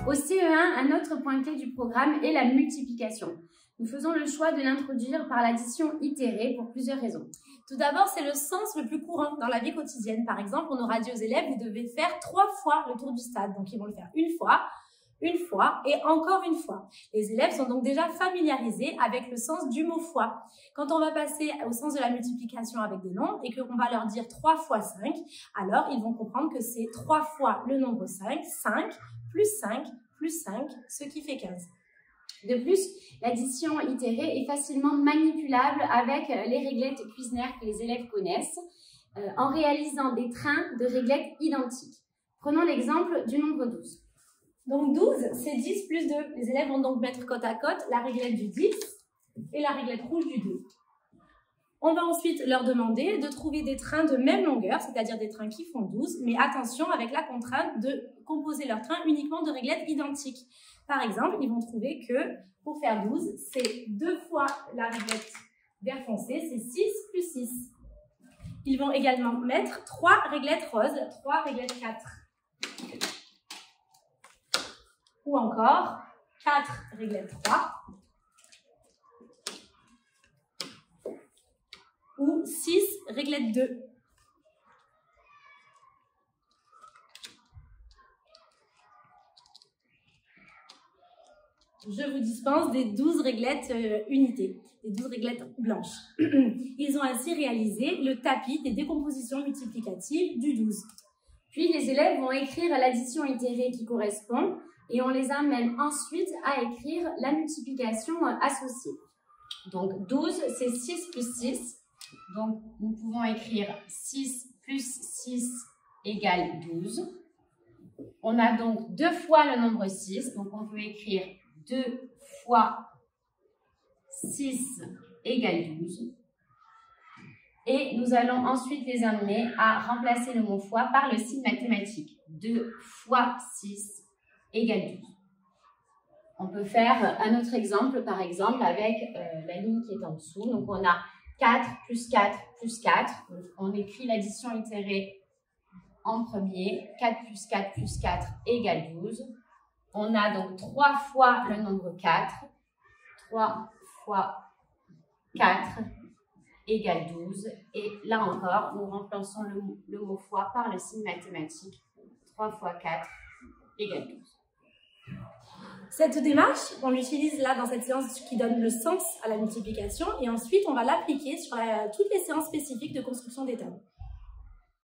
Au CE1, un autre point clé du programme est la multiplication. Nous faisons le choix de l'introduire par l'addition itérée pour plusieurs raisons. Tout d'abord, c'est le sens le plus courant dans la vie quotidienne. Par exemple, on aura dit aux élèves, vous devez faire 3 fois le tour du stade. Donc, ils vont le faire une fois et encore une fois. Les élèves sont donc déjà familiarisés avec le sens du mot fois. Quand on va passer au sens de la multiplication avec des nombres et qu'on va leur dire 3 fois 5, alors ils vont comprendre que c'est 3 fois le nombre 5, 5 plus 5 plus 5, ce qui fait 15. De plus, l'addition itérée est facilement manipulable avec les réglettes Cuisenaire que les élèves connaissent en réalisant des trains de réglettes identiques. Prenons l'exemple du nombre 12. Donc 12, c'est 10 plus 2. Les élèves vont donc mettre côte à côte la réglette du 10 et la réglette rouge du 2. On va ensuite leur demander de trouver des trains de même longueur, c'est-à-dire des trains qui font 12, mais attention avec la contrainte de composer leurs trains uniquement de réglettes identiques. Par exemple, ils vont trouver que pour faire 12, c'est 2 fois la réglette vert foncé, c'est 6 plus 6. Ils vont également mettre 3 réglettes roses, 3 réglettes 4. Ou encore 4 réglettes 3. Ou 6 réglettes 2. Je vous dispense des 12 réglettes unités, des 12 réglettes blanches. Ils ont ainsi réalisé le tapis des décompositions multiplicatives du 12. Puis les élèves vont écrire l'addition itérée qui correspond et on les amène ensuite à écrire la multiplication associée. Donc 12, c'est 6 plus 6. Donc nous pouvons écrire 6 plus 6 égale 12. On a donc 2 fois le nombre 6, donc on peut écrire 2 fois 6 égale 12. Et nous allons ensuite les amener à remplacer le mot fois par le signe mathématique. 2 fois 6 égale 12. On peut faire un autre exemple, par exemple, avec la ligne qui est en dessous. Donc on a 4 plus 4 plus 4. Donc, on écrit l'addition itérée en premier. 4 plus 4 plus 4 égale 12. On a donc 3 fois le nombre 4. 3 fois 4 égale 12. Et là encore, nous remplaçons le mot fois par le signe mathématique. 3 fois 4 égale 12. Cette démarche, on l'utilise là dans cette séance qui donne le sens à la multiplication et ensuite on va l'appliquer sur toutes les séances spécifiques de construction des tables.